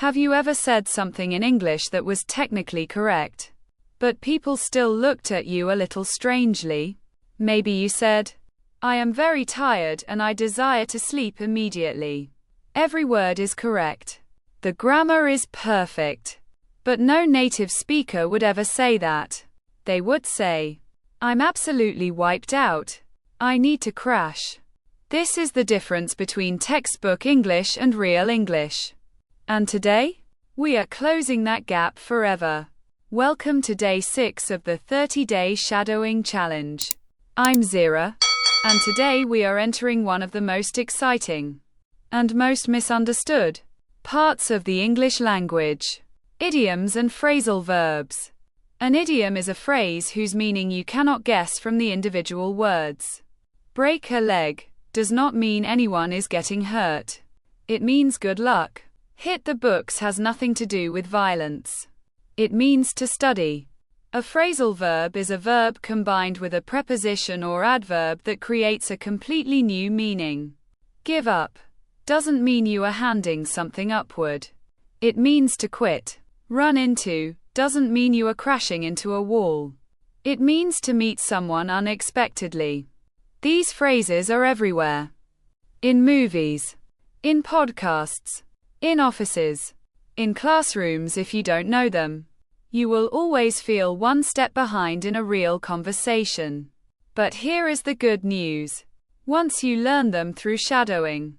Have you ever said something in English that was technically correct, but people still looked at you a little strangely? Maybe you said, "I am very tired and I desire to sleep immediately." Every word is correct. The grammar is perfect. But no native speaker would ever say that. They would say, "I'm absolutely wiped out. I need to crash." This is the difference between textbook English and real English. And today, we are closing that gap forever. Welcome to day 6 of the 30-day shadowing challenge. I'm Zira, and today we are entering one of the most exciting and most misunderstood parts of the English language: idioms and phrasal verbs. An idiom is a phrase whose meaning you cannot guess from the individual words. Break a leg does not mean anyone is getting hurt. It means good luck. Hit the books has nothing to do with violence. It means to study. A phrasal verb is a verb combined with a preposition or adverb that creates a completely new meaning. Give up doesn't mean you are handing something upward. It means to quit. Run into doesn't mean you are crashing into a wall. It means to meet someone unexpectedly. These phrases are everywhere. In movies, in podcasts, in offices, in classrooms. If you don't know them, you will always feel one step behind in a real conversation. But here is the good news. Once you learn them through shadowing,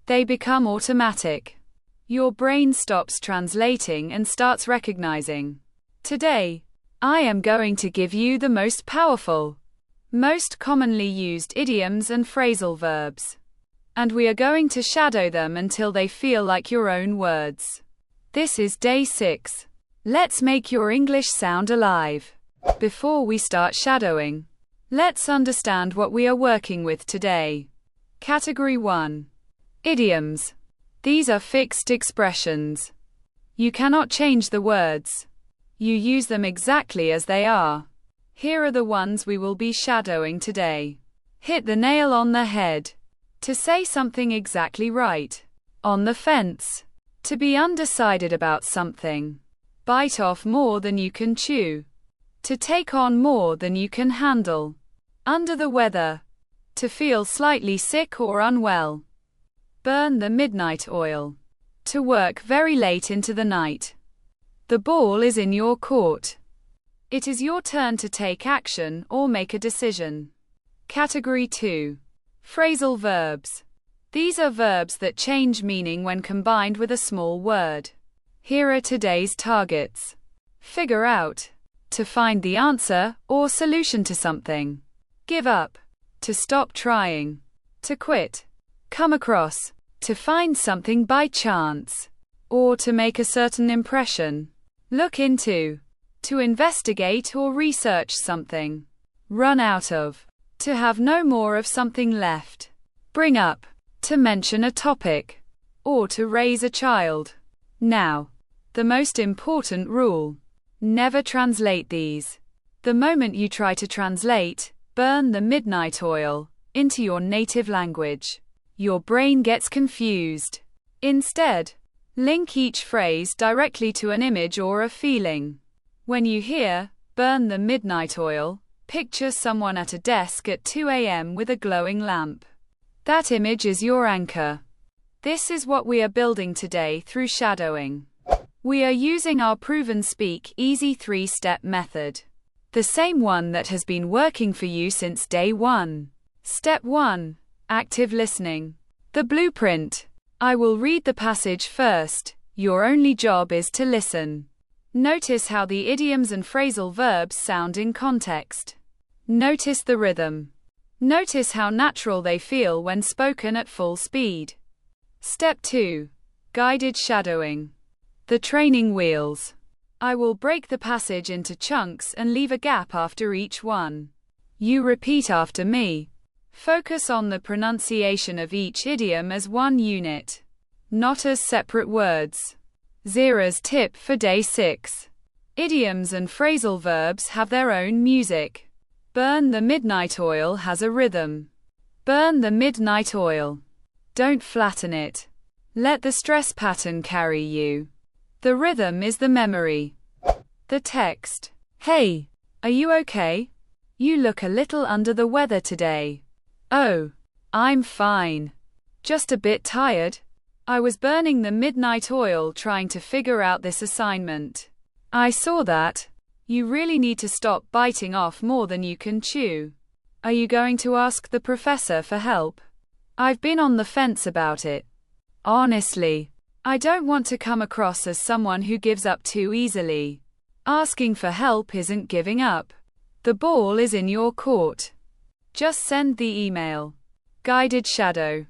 they become automatic. Your brain stops translating and starts recognizing. Today, I am going to give you the most powerful, most commonly used idioms and phrasal verbs. And we are going to shadow them until they feel like your own words. This is day 6. Let's make your English sound alive. Before we start shadowing, let's understand what we are working with today. Category 1. Idioms. These are fixed expressions. You cannot change the words. You use them exactly as they are. Here are the ones we will be shadowing today. Hit the nail on the head. To say something exactly right. On the fence. To be undecided about something. Bite off more than you can chew. To take on more than you can handle. Under the weather. To feel slightly sick or unwell. Burn the midnight oil. To work very late into the night. The ball is in your court. It is your turn to take action or make a decision. Category 2. Phrasal verbs. These are verbs that change meaning when combined with a small word. Here are today's targets. Figure out. To find the answer or solution to something. Give up. To stop trying. To quit. Come across. To find something by chance. Or to make a certain impression. Look into. To investigate or research something. Run out of. To have no more of something left. Bring up. To mention a topic. Or to raise a child. Now, the most important rule. Never translate these. The moment you try to translate, burn the midnight oil, into your native language, your brain gets confused. Instead, link each phrase directly to an image or a feeling. When you hear, burn the midnight oil, picture someone at a desk at 2 a.m. with a glowing lamp. That image is your anchor. This is what we are building today through shadowing. We are using our proven Speak Easy 3-step method. The same one that has been working for you since day 1. Step 1. Active listening. The blueprint. I will read the passage first. Your only job is to listen. Notice how the idioms and phrasal verbs sound in context. Notice the rhythm. Notice how natural they feel when spoken at full speed. Step 2. Guided shadowing. The training wheels. I will break the passage into chunks and leave a gap after each one. You repeat after me. Focus on the pronunciation of each idiom as one unit, not as separate words. Zira's tip for day 6. Idioms and phrasal verbs have their own music. Burn the midnight oil has a rhythm. Burn the midnight oil. Don't flatten it. Let the stress pattern carry you. The rhythm is the memory. The text. Hey, are you okay? You look a little under the weather today. Oh, I'm fine. Just a bit tired. I was burning the midnight oil trying to figure out this assignment. I saw that. You really need to stop biting off more than you can chew. Are you going to ask the professor for help? I've been on the fence about it. Honestly, I don't want to come across as someone who gives up too easily. Asking for help isn't giving up. The ball is in your court. Just send the email. Guided shadow.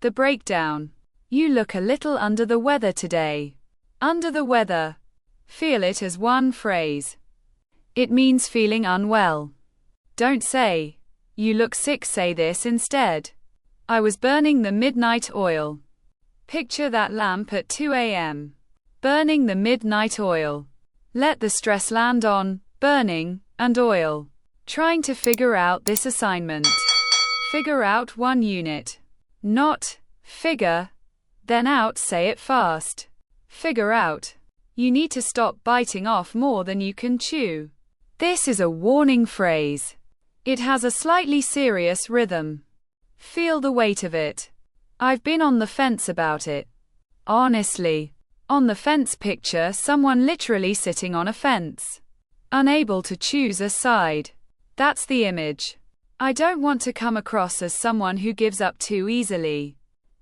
The breakdown. You look a little under the weather today. Under the weather. Feel it as one phrase. It means feeling unwell. Don't say, you look sick, say this instead. I was burning the midnight oil. Picture that lamp at 2 a.m. Burning the midnight oil. Let the stress land on burning and oil. Trying to figure out this assignment. Figure out one unit. Not figure, then out, say it fast. Figure out. You need to stop biting off more than you can chew. This is a warning phrase. It has a slightly serious rhythm. Feel the weight of it. I've been on the fence about it. Honestly. On the fence, picture someone literally sitting on a fence. Unable to choose a side. That's the image. I don't want to come across as someone who gives up too easily.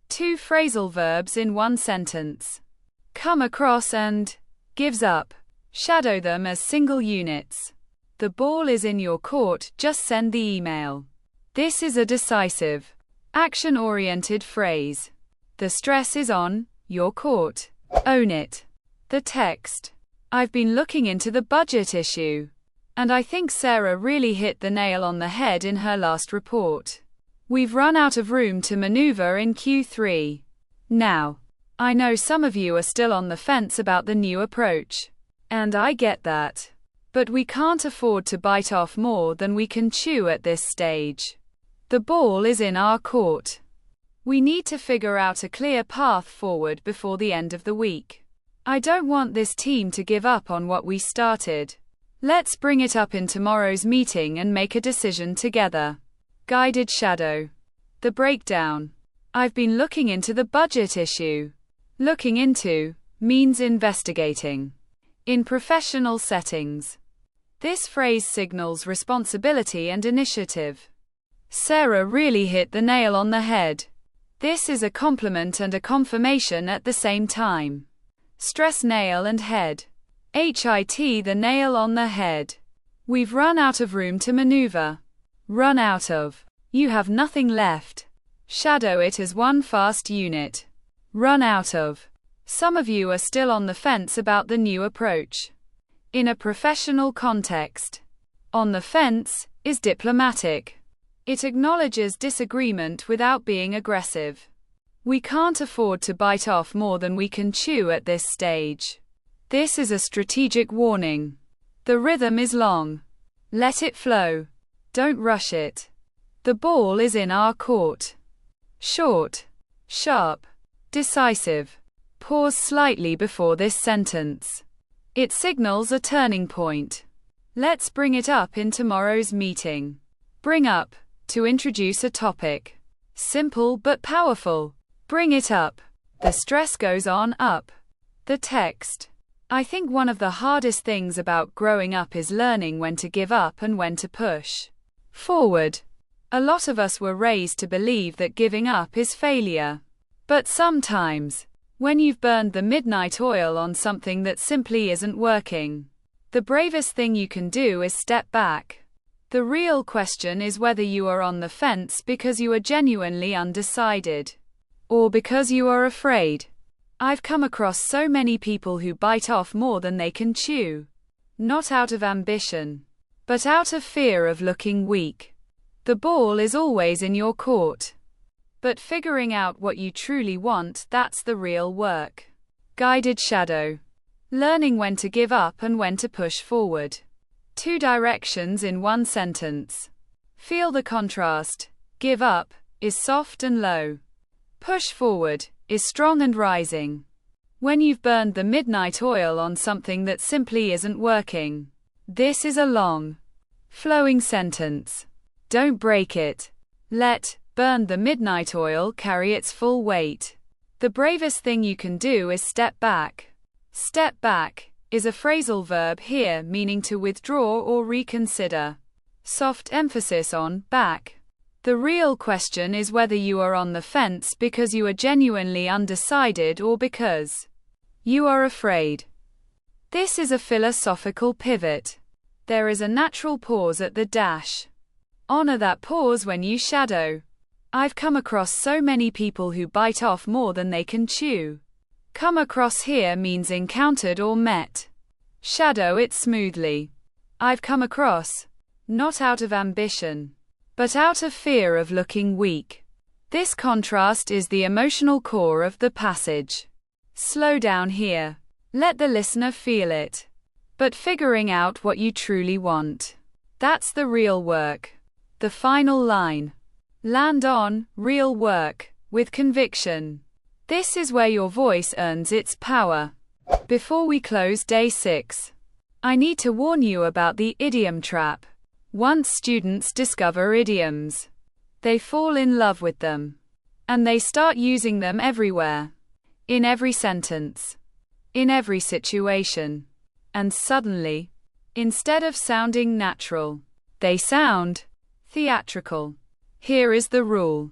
Two phrasal verbs in one sentence. Come across and gives up. Shadow them as single units. The ball is in your court, just send the email. This is a decisive, action-oriented phrase. The stress is on your court. Own it. The text. I've been looking into the budget issue. And I think Sarah really hit the nail on the head in her last report. We've run out of room to maneuver in Q3. Now, I know some of you are still on the fence about the new approach. And I get that. But we can't afford to bite off more than we can chew at this stage. The ball is in our court. We need to figure out a clear path forward before the end of the week. I don't want this team to give up on what we started. Let's bring it up in tomorrow's meeting and make a decision together. Guided shadow. The breakdown. I've been looking into the budget issue. Looking into means investigating. In professional settings. This phrase signals responsibility and initiative. Sarah really hit the nail on the head. This is a compliment and a confirmation at the same time. Stress nail and head. HIT the nail on the head. We've run out of room to maneuver. Run out of. You have nothing left. Shadow it as one fast unit. Run out of. Some of you are still on the fence about the new approach. In a professional context. On the fence is diplomatic. It acknowledges disagreement without being aggressive. We can't afford to bite off more than we can chew at this stage. This is a strategic warning. The rhythm is long. Let it flow. Don't rush it. The ball is in our court. Short, sharp, decisive. Pause slightly before this sentence. It signals a turning point. Let's bring it up in tomorrow's meeting. Bring up. To introduce a topic. Simple but powerful. Bring it up. The stress goes on up. The text. I think one of the hardest things about growing up is learning when to give up and when to push forward. A lot of us were raised to believe that giving up is failure. But sometimes, when you've burned the midnight oil on something that simply isn't working, the bravest thing you can do is step back. The real question is whether you are on the fence because you are genuinely undecided, or because you are afraid. I've come across so many people who bite off more than they can chew. Not out of ambition, but out of fear of looking weak. The ball is always in your court. But figuring out what you truly want, that's the real work. Guided shadow. Learning when to give up and when to push forward. Two directions in one sentence. Feel the contrast. Give up is soft and low. Push forward is strong and rising. When you've burned the midnight oil on something that simply isn't working. This is a long, flowing sentence. Don't break it. Let burn the midnight oil carry its full weight. The bravest thing you can do is step back. Step back is a phrasal verb here meaning to withdraw or reconsider. Soft emphasis on back. The real question is whether you are on the fence because you are genuinely undecided or because you are afraid. This is a philosophical pivot. There is a natural pause at the dash. Honor that pause when you shadow. I've come across so many people who bite off more than they can chew. Come across here means encountered or met. Shadow it smoothly. I've come across, not out of ambition, but out of fear of looking weak. This contrast is the emotional core of the passage. Slow down here. Let the listener feel it. But figuring out what you truly want. That's the real work. The final line. Land on, real work, with conviction. This is where your voice earns its power. Before we close day 6, I need to warn you about the idiom trap. Once students discover idioms, they fall in love with them. And they start using them everywhere. In every sentence. In every situation. And suddenly, instead of sounding natural, they sound theatrical. Here is the rule.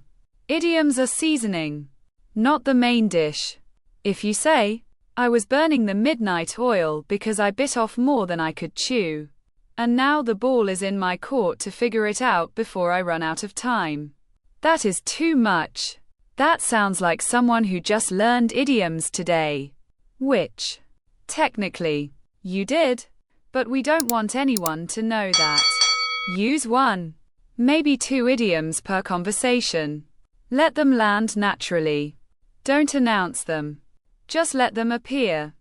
Idioms are seasoning, not the main dish. If you say, I was burning the midnight oil because I bit off more than I could chew. And now the ball is in my court to figure it out before I run out of time. That is too much. That sounds like someone who just learned idioms today. Which, technically, you did, but we don't want anyone to know that. Use 1, maybe 2 idioms per conversation. Let them land naturally. Don't announce them. Just let them appear.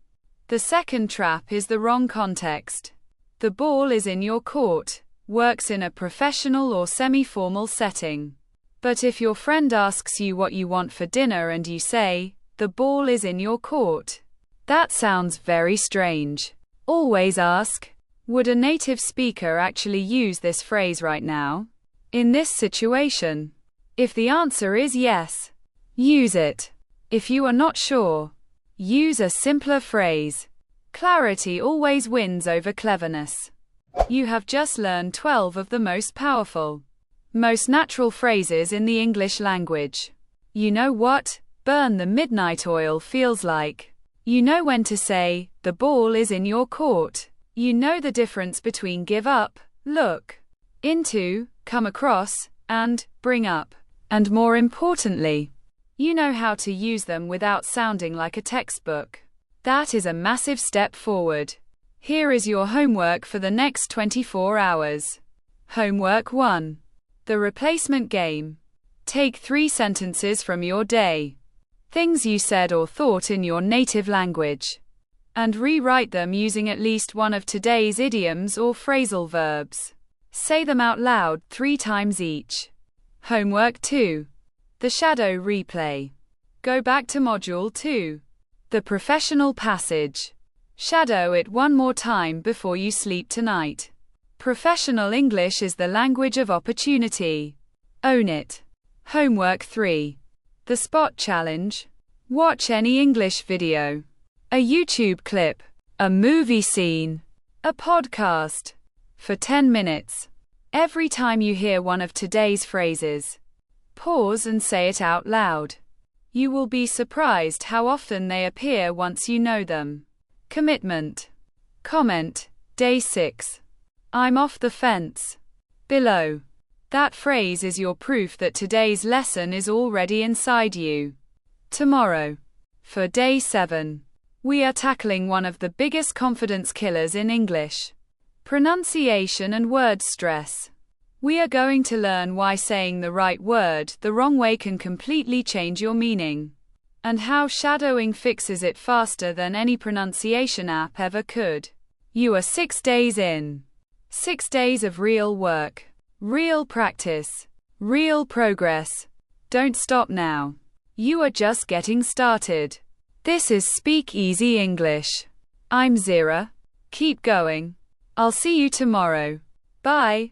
The second trap is the wrong context. The ball is in your court, works in a professional or semi-formal setting. But if your friend asks you what you want for dinner and you say, the ball is in your court, that sounds very strange. Always ask, would a native speaker actually use this phrase right now? In this situation? If the answer is yes, use it. If you are not sure, use a simpler phrase. Clarity always wins over cleverness. You have just learned 12 of the most powerful, most natural phrases in the English language. You know what burn the midnight oil feels like. You know when to say, the ball is in your court. You know the difference between give up, look into, come across, and bring up. And more importantly, you know how to use them without sounding like a textbook. That is a massive step forward. Here is your homework for the next 24 hours. Homework 1. The replacement game. Take 3 sentences from your day. Things you said or thought in your native language. And rewrite them using at least one of today's idioms or phrasal verbs. Say them out loud 3 times each. Homework 2. The shadow replay. Go back to module 2. The professional passage. Shadow it one more time before you sleep tonight. Professional English is the language of opportunity. Own it. Homework 3. The spot challenge. Watch any English video. A YouTube clip. A movie scene. A podcast. For 10 minutes. Every time you hear one of today's phrases, pause and say it out loud. You will be surprised how often they appear once you know them. Commitment. Comment. Day 6. I'm off the fence. Below. That phrase is your proof that today's lesson is already inside you. Tomorrow. For day 7. We are tackling one of the biggest confidence killers in English. Pronunciation and word stress. We are going to learn why saying the right word the wrong way can completely change your meaning. And how shadowing fixes it faster than any pronunciation app ever could. You are 6 days in. 6 days of real work. Real practice. Real progress. Don't stop now. You are just getting started. This is Speak Easy English. I'm Zira. Keep going. I'll see you tomorrow. Bye.